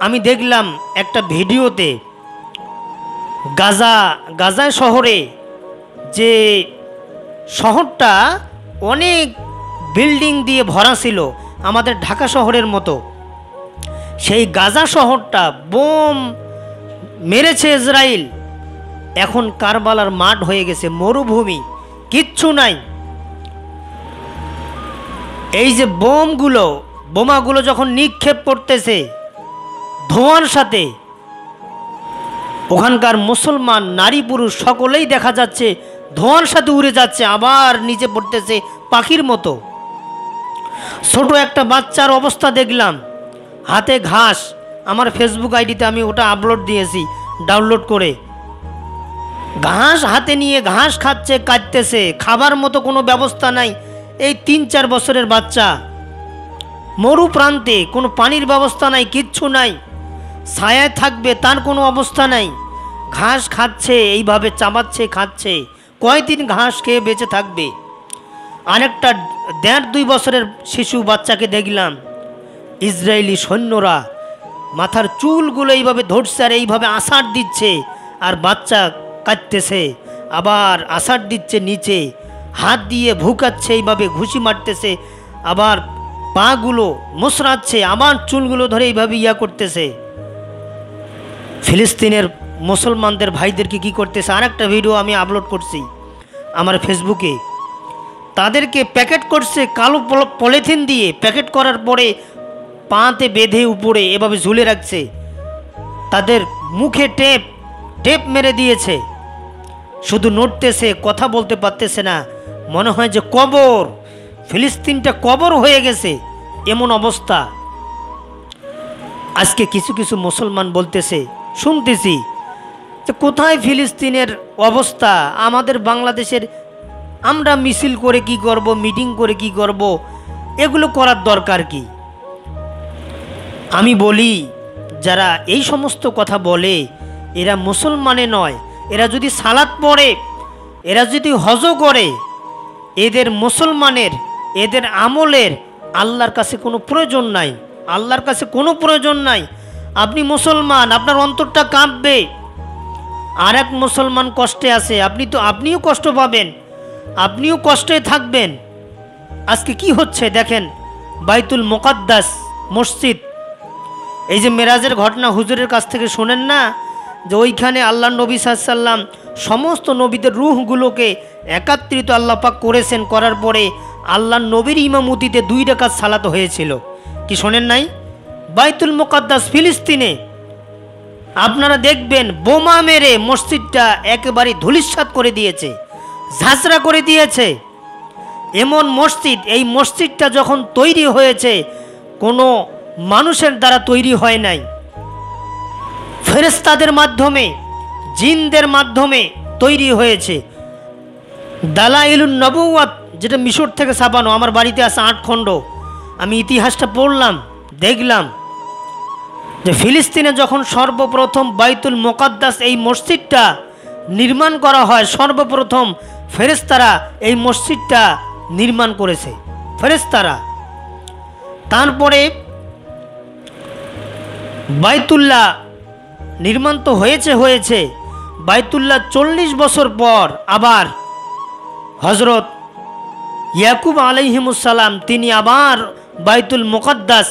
আমি দেখলাম একটা ভিডিওতে গাজা শহরে যে শহরটা অনেক বিল্ডিং দিয়ে ভরা ছিল, আমাদের ঢাকা শহরের মতো। সেই গাজা শহরটা বোম মেরেছে ইসরায়েল। এখন কারবালার মাঠ হয়ে গেছে, মরুভূমি, কিচ্ছু নাই। এই যে বোমাগুলো যখন নিক্ষেপ করতেছে ধোঁয়ার সাথে, ওখানকার মুসলমান নারী পুরুষ সকলেই দেখা যাচ্ছে ধোঁয়ার সাথে উড়ে যাচ্ছে, আবার নিচে পড়তেছে পাখির মতো। ছোট একটা বাচ্চার অবস্থা দেখলাম, হাতে ঘাস। আমার ফেসবুক আইডিতে আমি ওটা আপলোড দিয়েছি ডাউনলোড করে। ঘাস হাতে নিয়ে ঘাস খাচ্ছে, কাটতেছে, খাবার মতো কোনো ব্যবস্থা নাই। এই 3-4 বছরের বাচ্চা, মরু প্রান্তে, কোনো পানির ব্যবস্থা নাই, কিচ্ছু নাই, ছায়ায় থাকবে তার কোনো অবস্থা নাই। ঘাস খাচ্ছে, এইভাবে চাবাচ্ছে, খাচ্ছে, কয়দিন ঘাস খেয়ে বেঁচে থাকবে। আরেকটা 1.5-2 বছরের শিশু বাচ্চাকে দেখলাম, ইসরায়েলি সৈন্যরা মাথার চুলগুলো এইভাবে ধরছে আর এইভাবে আছাড় দিচ্ছে, আর বাচ্চা কাটতেছে, আবার আছাড় দিচ্ছে নিচে, হাত দিয়ে ভুকাচ্ছে, এইভাবে ঘুষি মারতেছে, আবার পাগুলো মোচড়াচ্ছে, আবার চুলগুলো ধরে এইভাবে করতেছে। ফিলিস্তিনের মুসলমানদের ভাইদেরকে কি করতেছে, আর একটা ভিডিও আমি আপলোড করছি আমার ফেসবুকে। তাদেরকে প্যাকেট করছে কালো পলিথিন দিয়ে, প্যাকেট করার পরে পাতে বেঁধে উপরে এভাবে ঝুলে রাখছে, তাদের মুখে টেপ মেরে দিয়েছে, শুধু নড়তেছে, কথা বলতে পারতেছে না, মনে হয় যে কবর, ফিলিস্তিনটা কবর হয়ে গেছে, এমন অবস্থা। আজকে কিছু কিছু মুসলমান বলতেছে, শুনতেছি যে কোথায় ফিলিস্তিনের অবস্থা, আমাদের বাংলাদেশের আমরা মিছিল করে কি করব, মিটিং করে কি করব, এগুলো করার দরকার কি? আমি বলি, যারা এই সমস্ত কথা বলে এরা মুসলমানে নয়। এরা যদি সালাত পড়ে, এরা যদি হজ করে, এদের মুসলমানের, এদের আমলের আল্লাহর কাছে কোনো প্রয়োজন নাই, আল্লাহর কাছে কোনো প্রয়োজন নাই। আপনি মুসলমান, আপনার অন্তরটা কাঁপবে, আর এক মুসলমান কষ্টে আছে, আপনিও কষ্ট পাবেন, আপনিও কষ্টে থাকবেন। আজকে কি হচ্ছে দেখেন, বাইতুল মুকাদ্দাস মসজিদ, এই যে মেরাজের ঘটনা হুজুরের কাছ থেকে শোনেন না, যে ওইখানে আল্লাহ নবী সাল্লাল্লাহু আলাইহি ওয়াসাল্লাম সমস্ত নবীদের রূহগুলোকে একত্রিত আল্লাহ পাক করেছেন, করার পরে আল্লাহ নবীর ইমামতিতে 2 রাকাত সালাত হয়েছিল। কি শোনেন নাই? বাইতুল মুকাদ্দাস ফিলিস্তিনে আপনারা দেখবেন বোমা মেরে মসজিদটা একেবারে ধূলিসাৎ করে দিয়েছে, ঝাঁঝরা করে দিয়েছে। এমন মসজিদ, এই মসজিদটা যখন তৈরি হয়েছে কোনো মানুষের দ্বারা তৈরি হয় নাই, ফেরেশতাদের মাধ্যমে, জিনদের মাধ্যমে তৈরি হয়েছে। দালাইলুন নবুওয়াত, যেটা মিশর থেকে ছাপানো, আমার বাড়িতে আছে 8 খণ্ড। আমি ইতিহাসটা পড়লাম, দেখলাম যে ফিলিস্তিনে যখন সর্বপ্রথম বাইতুল মুকাদ্দাস এই মসজিদটা নির্মাণ করা হয়, সর্বপ্রথম ফেরেশতারা এই মসজিদটা নির্মাণ করেছে, ফেরেশতারা। তারপরে বাইতুল্লাহ নির্মাণ তো হয়েছে, বাইতুল্লাহ 40 বছর পর আবার হজরত ইয়াকুব আলাইহিমুসসালাম তিনি আবার বাইতুল মুকাদ্দাস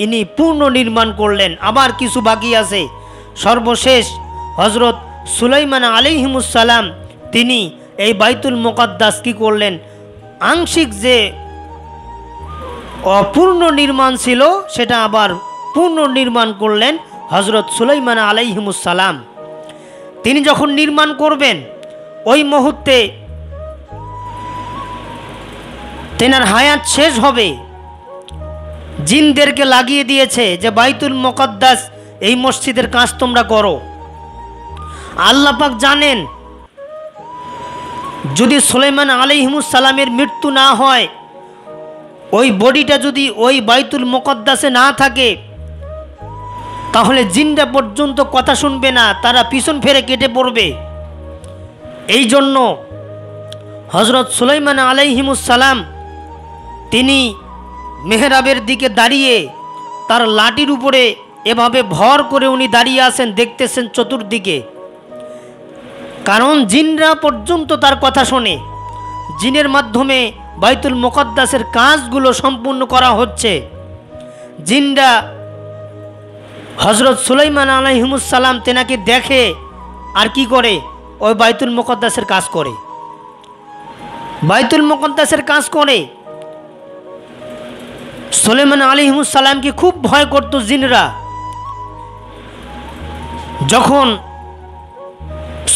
ইনি পূর্ণ নির্মাণ করলেন, আবার কিছু বাকি আছে। সর্বশেষ হজরত সুলাইমান আলাইহিমুসসালাম তিনি এই বাইতুল মুকাদ্দাস কি করলেন, আংশিক যে অপূর্ণ নির্মাণ ছিল সেটা আবার পূর্ণ নির্মাণ করলেন হজরত সুলাইমান আলাইহিমুসসালাম। তিনি যখন নির্মাণ করবেন ওই মুহূর্তে তেনার হায়াত শেষ হবে, জিনদেরকে লাগিয়ে দিয়েছে যে বাইতুল মুকাদ্দাস এই মসজিদের কাজ তোমরা করো। আল্লাহ পাক জানেন যদি সুলাইমান আলাইহিমুসসালামের মৃত্যু না হয়, ওই বডিটা যদি ওই বাইতুল মুকাদ্দাসে না থাকে, তাহলে জিনরা পর্যন্ত কথা শুনবে না, তারা পিছন ফেরে কেটে পড়বে। এই জন্য হজরত সুলাইমান আলাইহিমুসসালাম তিনি মেহরাবের দিকে দাঁড়িয়ে তার লাঠির উপরে এভাবে ভর করে উনি দাঁড়িয়ে আছেন, দেখতেছেন চতুর্দিকে, কারণ জিনরা পর্যন্ত তার কথা শোনে। জিনের মাধ্যমে বাইতুল মুকদ্দাসের কাজগুলো সম্পূর্ণ করা হচ্ছে। জিনরা হজরত সুলাইমান আলাইহিমুসসালাম তেনাকে দেখে আর কি করে, ওই বাইতুল মুকদ্দাসের কাজ করে, বাইতুল মুকদ্দাসের কাজ করে। সুলাইমান আলাইহিমুসসালামকে খুব ভয় করত জিনরা। যখন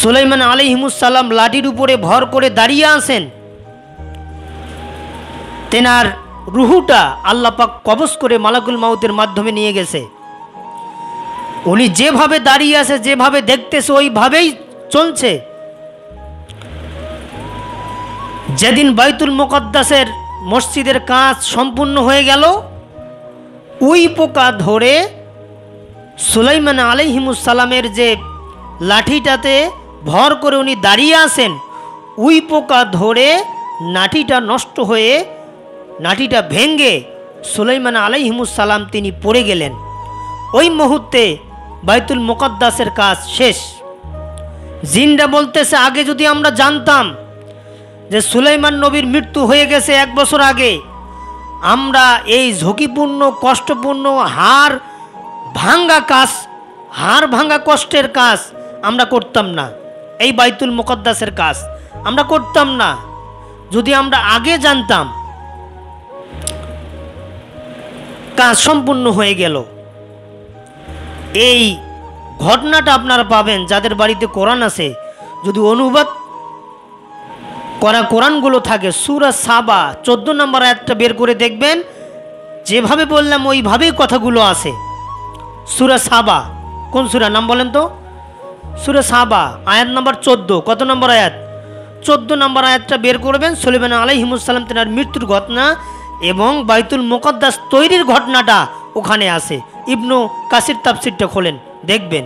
সুলাইমান আলাইহিমুসসালাম লাঠির উপরে ভর করে দাঁড়িয়ে আছেন, তেনার রুহুটা আল্লাহ পাক কবজ করে মালাকুল মাউতের মাধ্যমে নিয়ে গেছে। উনি যেভাবে দাঁড়িয়ে আছে, যেভাবে দেখতেছে, ওইভাবেই চলছে। যেদিন বাইতুল মুকদ্দাসের মসজিদের কাজ সম্পূর্ণ হয়ে গেল, ওই পোকা ধরে সুলাইমান আলাইহিমুসসালামের যে লাঠিটাতে ভর করে উনি দাঁড়িয়ে আছেন, ওই পোকা ধরে লাঠিটা নষ্ট হয়ে, লাঠিটা ভেঙে সুলাইমান আলাইহিমুসসালাম তিনি পড়ে গেলেন। ওই মুহূর্তে বাইতুল মুকদ্দাসের কাজ শেষ। জিনরা বলতেছে, আগে যদি আমরা জানতাম যে সুলাইমান নবীর মৃত্যু হয়ে গেছে 1 বছর আগে, আমরা এই ঝুঁকিপূর্ণ কষ্টপূর্ণ হাড় ভাঙ্গা কষ্টের কাজ আমরা করতাম না। এই বাইতুল মুকদ্দাসের কাজ আমরা করতাম না, যদি আমরা আগে জানতাম। কাজ সম্পূর্ণ হয়ে গেল। এই ঘটনাটা আপনারা পাবেন যাদের বাড়িতে কোরআন আছে, যদি অনুবাদ করা কোরআনগুলো থাকে। সূরা সাবা 14 নম্বর আয়াতটা বের করে দেখবেন, যেভাবে বললাম ওইভাবেই কথাগুলো আছে। সূরা সাবা, কোন সূরা নাম বলেন তো? সূরা সাবা আয়াত নম্বর 14। কত নম্বর আয়াত? 14 নম্বর আয়াতটা বের করবেন। সুলাইমান আলাইহিমুসসালাম তেনার মৃত্যুর ঘটনা এবং বাইতুল মুকদ্দাস তৈরির ঘটনাটা ওখানে আছে। ইবনু কাসির তাফসিরটা খোলেন, দেখবেন।